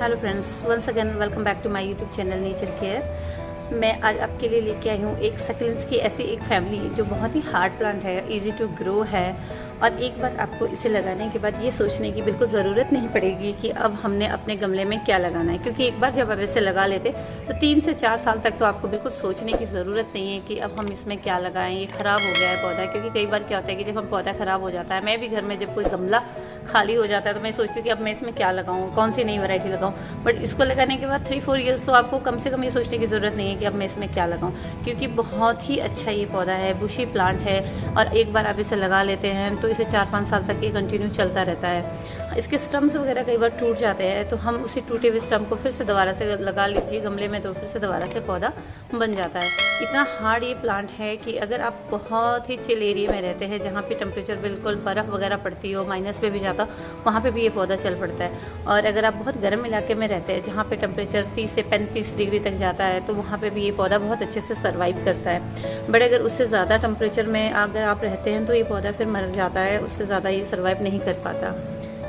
Hello friends, once again welcome back to my YouTube channel nature care. मैं आज आपके लिए लेके आई हूँ एक सक्यूलेंट्स की ऐसी एक फैमिली जो बहुत ही हार्ड प्लांट है, इजी टू ग्रो है। और एक बार आपको इसे लगाने के बाद ये सोचने की बिल्कुल ज़रूरत नहीं पड़ेगी कि अब हमने अपने गमले में क्या लगाना है, क्योंकि एक बार जब आप इसे लगा लेते तो 3 से 4 साल तक तो आपको बिल्कुल सोचने की ज़रूरत नहीं है कि अब हम इसमें क्या लगाएं, ये ख़राब हो गया है पौधा। क्योंकि कई बार क्या होता है कि जब हम पौधा ख़राब हो जाता है, मैं भी घर में जब कोई गमला खाली हो जाता है तो मैं सोचती हूँ कि अब मैं इसमें क्या लगाऊँ, कौन सी नई वैरायटी लगाऊँ। बट इसको लगाने के बाद 3-4 ईयर्स तो आपको कम से कम ये सोचने की ज़रूरत नहीं है कि अब मैं इसमें क्या लगाऊँ, क्योंकि बहुत ही अच्छा ये पौधा है, बुशी प्लांट है। और एक बार आप इसे लगा लेते हैं तो इसे 4-5 साल तक ये कंटिन्यू चलता रहता है। इसके स्टम्स वगैरह कई बार टूट जाते हैं तो हम उसी टूटे हुए स्टम्प को फिर से दोबारा से लगा लीजिए गमले में, तो फिर से दोबारा से पौधा बन जाता है। इतना हार्ड ये प्लांट है कि अगर आप बहुत ही चिल एरिया में रहते हैं जहाँ पे टेम्परेचर बिल्कुल बर्फ़ वगैरह पड़ती हो, माइनस पे भी जाता, वहाँ पे भी ये पौधा चल पड़ता है। और अगर आप बहुत गर्म इलाके में रहते हैं जहाँ पे टेम्परेचर 30 से 35 डिग्री तक जाता है तो वहाँ पे भी ये पौधा बहुत अच्छे से सर्वाइव करता है। बट अगर उससे ज़्यादा टेम्परेचर में अगर आप रहते हैं तो ये पौधा फिर मर जाता है, उससे ज़्यादा ये सर्वाइव नहीं कर पाता।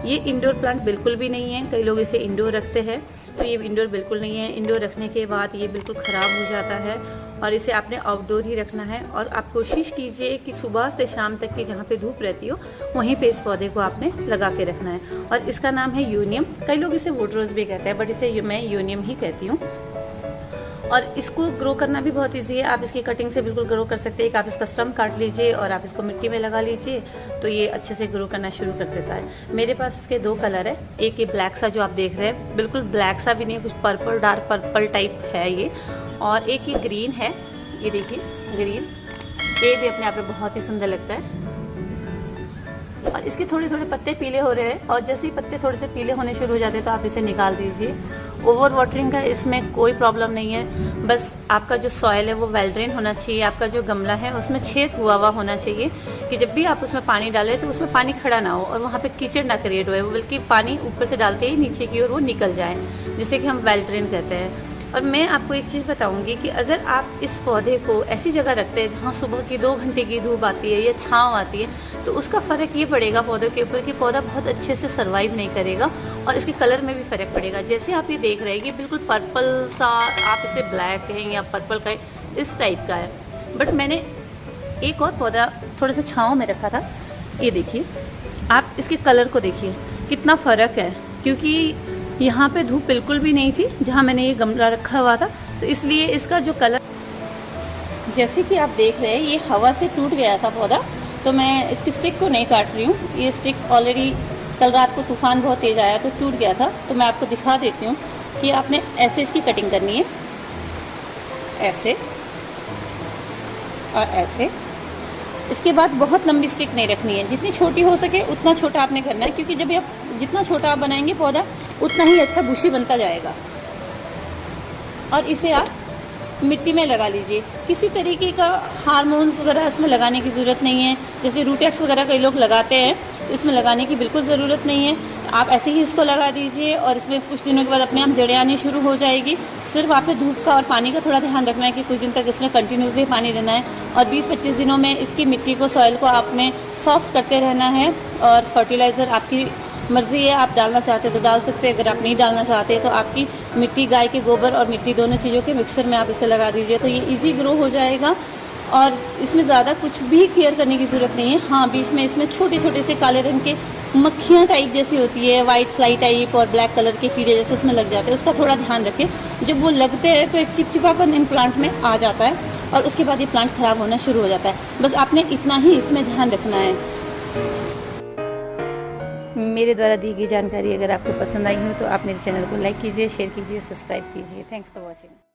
ये इंडोर प्लांट बिल्कुल भी नहीं है। कई लोग इसे इंडोर रखते हैं तो ये इंडोर बिल्कुल नहीं है। इंडोर रखने के बाद ये बिल्कुल ख़राब हो जाता है और इसे आपने आउटडोर ही रखना है। और आप कोशिश कीजिए कि सुबह से शाम तक की जहाँ पे धूप रहती हो वहीं पे इस पौधे को आपने लगा के रखना है। और इसका नाम है यूनियम। कई लोग इसे वुड रोज भी कहते हैं, बट इसे मैं यूनियम ही कहती हूँ। और इसको ग्रो करना भी बहुत इजी है। आप इसकी कटिंग से बिल्कुल ग्रो कर सकते हैं। आप इसका स्टम्प काट लीजिए और आप इसको मिट्टी में लगा लीजिए तो ये अच्छे से ग्रो करना शुरू कर देता है। मेरे पास इसके 2 कलर है। एक ये ब्लैक सा जो आप देख रहे हैं, बिल्कुल ब्लैक सा भी नहीं, कुछ पर्पल, डार्क पर्पल टाइप है ये। और एक ये ग्रीन है, ये देखिए ग्रीन, ये भी अपने आप में बहुत ही सुंदर लगता है। और इसके थोड़े थोड़े पत्ते पीले हो रहे हैं और जैसे ही पत्ते थोड़े से पीले होने शुरू हो जाते हैं तो आप इसे निकाल दीजिए। ओवर वाटरिंग का इसमें कोई प्रॉब्लम नहीं है। बस आपका जो सॉइल है वो वेल ड्रेन होना चाहिए। आपका जो गमला है उसमें छेद हुआ होना चाहिए कि जब भी आप उसमें पानी डालें तो उसमें पानी खड़ा ना हो और वहाँ पे कीचड़ ना क्रिएट हुए, बल्कि पानी ऊपर से डालते ही नीचे की ओर वो निकल जाए, जिसे कि हम वेल ड्रेन कहते हैं। और मैं आपको एक चीज़ बताऊंगी कि अगर आप इस पौधे को ऐसी जगह रखते हैं जहाँ सुबह की 2 घंटे की धूप आती है या छाँव आती है तो उसका फ़र्क ये पड़ेगा पौधे के ऊपर कि पौधा बहुत अच्छे से सर्वाइव नहीं करेगा और इसके कलर में भी फ़र्क पड़ेगा। जैसे आप ये देख रहे हैं कि बिल्कुल पर्पल सा, आप इसे ब्लैक कहें या पर्पल कहें, इस टाइप का है। बट मैंने एक और पौधा थोड़े से छाँव में रखा था, ये देखिए, आप इसके कलर को देखिए कितना फ़र्क है। क्योंकि यहाँ पे धूप बिल्कुल भी नहीं थी जहाँ मैंने ये गमला रखा हुआ था, तो इसलिए इसका जो कलर, जैसे कि आप देख रहे हैं, ये हवा से टूट गया था पौधा। तो मैं इसकी स्टिक को नहीं काट रही हूँ। ये स्टिक ऑलरेडी कल रात को तूफान बहुत तेज आया तो टूट गया था। तो मैं आपको दिखा देती हूँ कि आपने ऐसे इसकी कटिंग करनी है, ऐसे और ऐसे। इसके बाद बहुत लंबी स्टिक नहीं रखनी है, जितनी छोटी हो सके उतना छोटा आपने करना है, क्योंकि जब आप जितना छोटा आप बनाएंगे पौधा उतना ही अच्छा बुशी बनता जाएगा। और इसे आप मिट्टी में लगा लीजिए। किसी तरीके का हार्मोन्स वगैरह इसमें लगाने की ज़रूरत नहीं है। जैसे रूटेक्स वगैरह कई लोग लगाते हैं तो इसमें लगाने की बिल्कुल ज़रूरत नहीं है। आप ऐसे ही इसको लगा दीजिए और इसमें कुछ दिनों के बाद अपने आप जड़ें आनी शुरू हो जाएगी। सिर्फ आपने धूप का और पानी का थोड़ा ध्यान रखना है कि कुछ दिन तक इसमें कंटिन्यूसली पानी देना है। और 20-25 दिनों में इसकी मिट्टी को, सॉइल को आपने सॉफ्ट करते रहना है। और फर्टिलाइज़र आपकी मर्ज़ी है, आप डालना चाहते तो डाल सकते हैं, अगर आप नहीं डालना चाहते तो आपकी मिट्टी, गाय के गोबर और मिट्टी दोनों चीज़ों के मिक्सचर में आप इसे लगा दीजिए तो ये इजी ग्रो हो जाएगा। और इसमें ज़्यादा कुछ भी केयर करने की ज़रूरत नहीं है। हाँ, बीच में इसमें छोटे छोटे से काले रंग के मक्खियाँ टाइप जैसी होती है, वाइट फ्लाई टाइप और ब्लैक कलर के कीड़े जैसे इसमें लग जाते हैं, उसका थोड़ा ध्यान रखें। जब वो लगते हैं तो एक चिपचिपापन इन प्लांट में आ जाता है और उसके बाद ये प्लांट ख़राब होना शुरू हो जाता है। बस आपने इतना ही इसमें ध्यान रखना है। मेरे द्वारा दी गई जानकारी अगर आपको पसंद आई हो तो आप मेरे चैनल को लाइक कीजिए, शेयर कीजिए, सब्सक्राइब कीजिए। Thanks for watching.